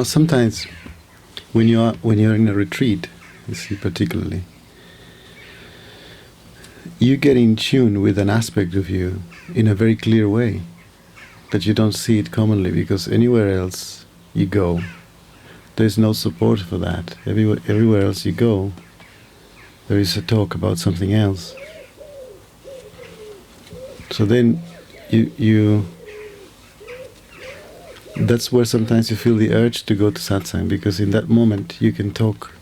Sometimes when you're in a retreat, you see, particularly, you get in tune with an aspect of you in a very clear way, but you don't see it commonly, because anywhere else you go, there's no support for that. Everywhere else you go, there is a talk about something else. So then you that's where sometimes you feel the urge to go to satsang, because in that moment you can talk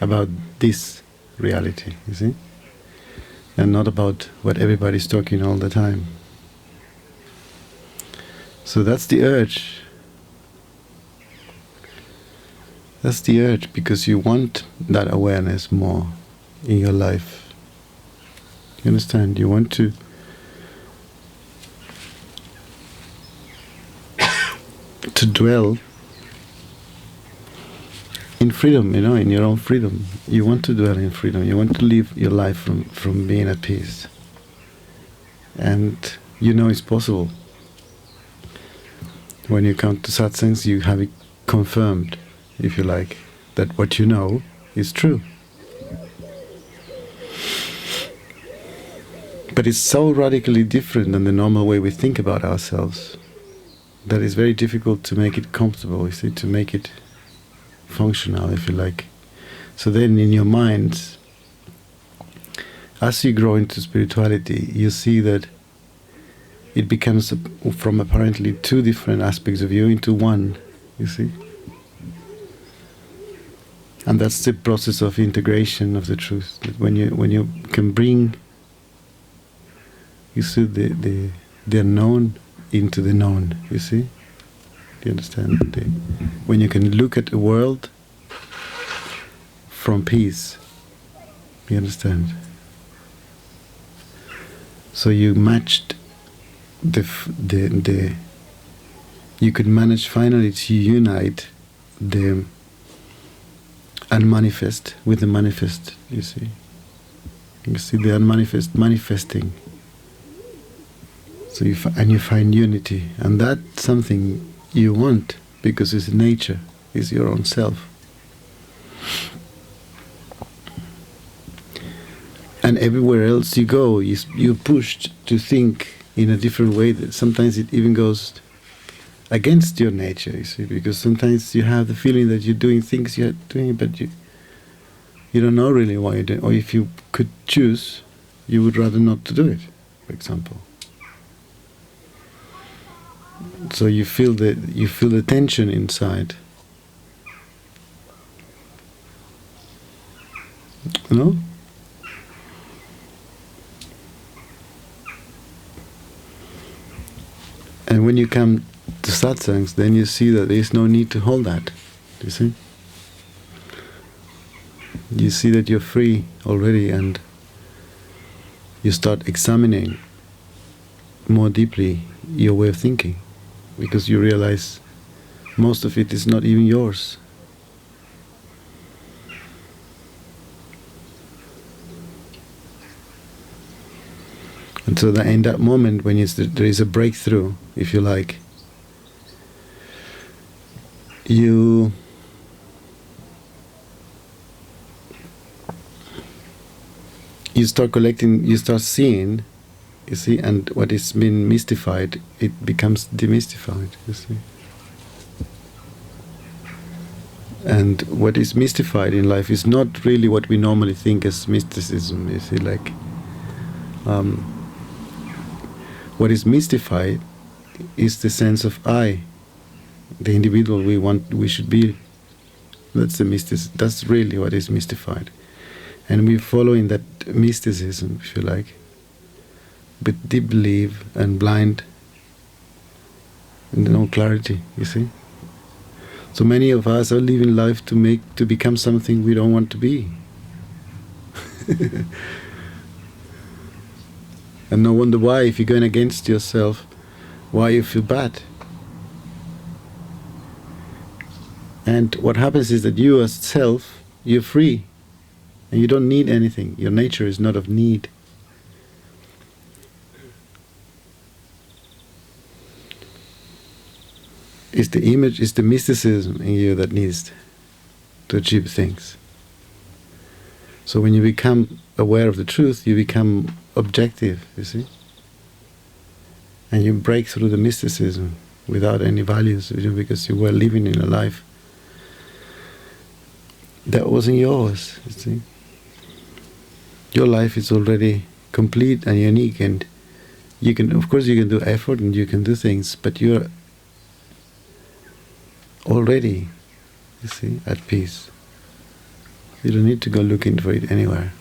about this reality, you see, and not about what everybody's talking all the time. So that's the urge. That's the urge, because you want that awareness more in your life. You understand? You want to dwell in freedom, in your own freedom. You want to dwell in freedom. You want to live your life from being at peace. And it's possible. When you come to satsangs, you have it confirmed, if you like, that what you know is true. But it's so radically different than the normal way we think about ourselves that it's very difficult to make it comfortable, you see, to make it functional, if you like. So then in your mind, as you grow into spirituality, you see that it becomes from apparently two different aspects of you into one, you see. And that's the process of integration of the truth. That when you can bring, you see, the unknown into the known, you see? Do you understand? When you can look at the world from peace, you understand? So you matched you could manage finally to unite the unmanifest with the manifest, you see? You see the unmanifest manifesting. So you find unity, and that's something you want, because it's nature, it's your own self. And everywhere else you go, you're pushed to think in a different way. That sometimes it even goes against your nature, you see, because sometimes you have the feeling that you're doing things you're doing, but you don't know really why you're doing. Or if you could choose, you would rather not to do it, for example. So you feel the tension inside. No? And when you come to satsangs, then you see that there is no need to hold that. You see? You see that you're free already, and you start examining more deeply your way of thinking, because you realize most of it is not even yours. And so that in that moment when there is a breakthrough, if you like, you start collecting, you start seeing, you see, and what is been mystified, it becomes demystified, you see. And what is mystified in life is not really what we normally think as mysticism, you see, like what is mystified is the sense of I, the individual we should be. That's the mysticism. That's really what is mystified. And we follow in that mysticism, if you like, with deep belief and blind and no clarity, you see. So many of us are living life to become something we don't want to be. And no wonder why, if you're going against yourself, why you feel bad. And what happens is that you as self, you're free, and you don't need anything. Your nature is not of need. It's the image, it's the mysticism in you that needs to achieve things. So when you become aware of the truth, you become objective, you see? And you break through the mysticism without any values, because you were living in a life that wasn't yours, you see? Your life is already complete and unique, and you can, of course, you can do effort and you can do things, but you're already, you see, at peace. You don't need to go looking for it anywhere.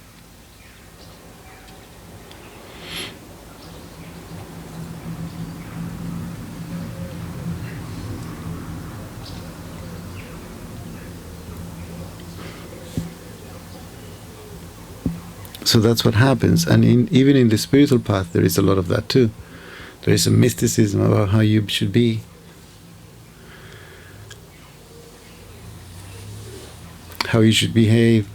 So that's what happens, and even in the spiritual path there is a lot of that too. There is a mysticism about how you should be. How you should behave.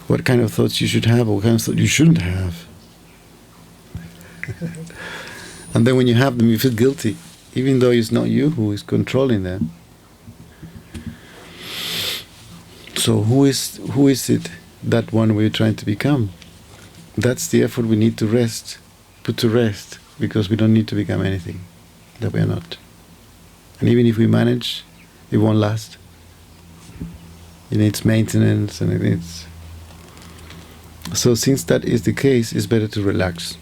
What kind of thoughts you should have, or what kind of thoughts you shouldn't have. And then when you have them you feel guilty, even though it's not you who is controlling them. So who is it, that one we're trying to become? That's the effort we need to put to rest, because we don't need to become anything that we are not. And even if we manage, it won't last. It needs maintenance, and it needs... So since that is the case, it's better to relax.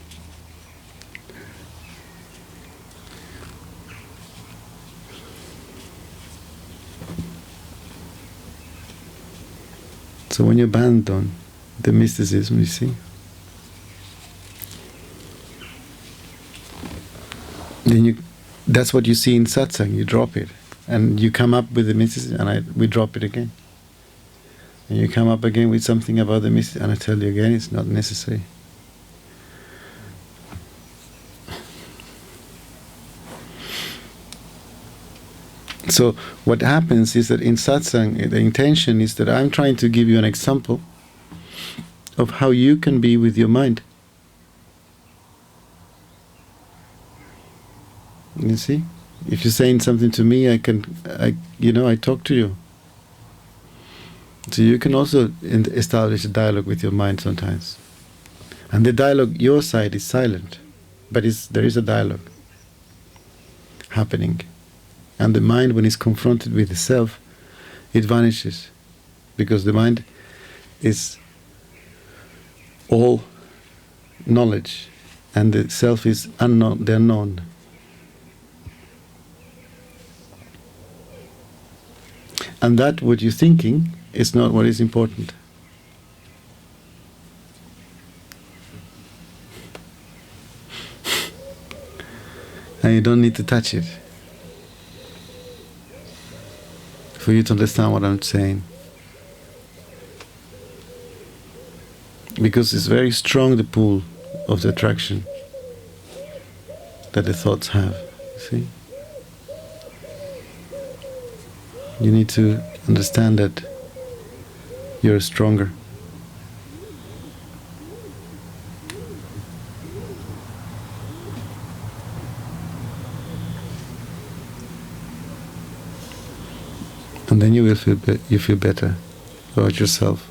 So when you abandon the mysticism, you see, then that's what you see in satsang. You drop it, and you come up with the mysticism, and we drop it again. And you come up again with something about the mysticism, and I tell you again, it's not necessary. So what happens is that in satsang, the intention is that I'm trying to give you an example of how you can be with your mind. You see? If you're saying something to me, I talk to you. So you can also establish a dialogue with your mind sometimes. And the dialogue, your side is silent, but there is a dialogue happening. And the mind, when it's confronted with the self, it vanishes, because the mind is all knowledge, and the self is unknown, the unknown. And that what you're thinking is not what is important. And you don't need to touch it for you to understand what I'm saying. Because it's very strong, the pull of the attraction that the thoughts have, you see? You need to understand that you're stronger. And then you will feel better about yourself.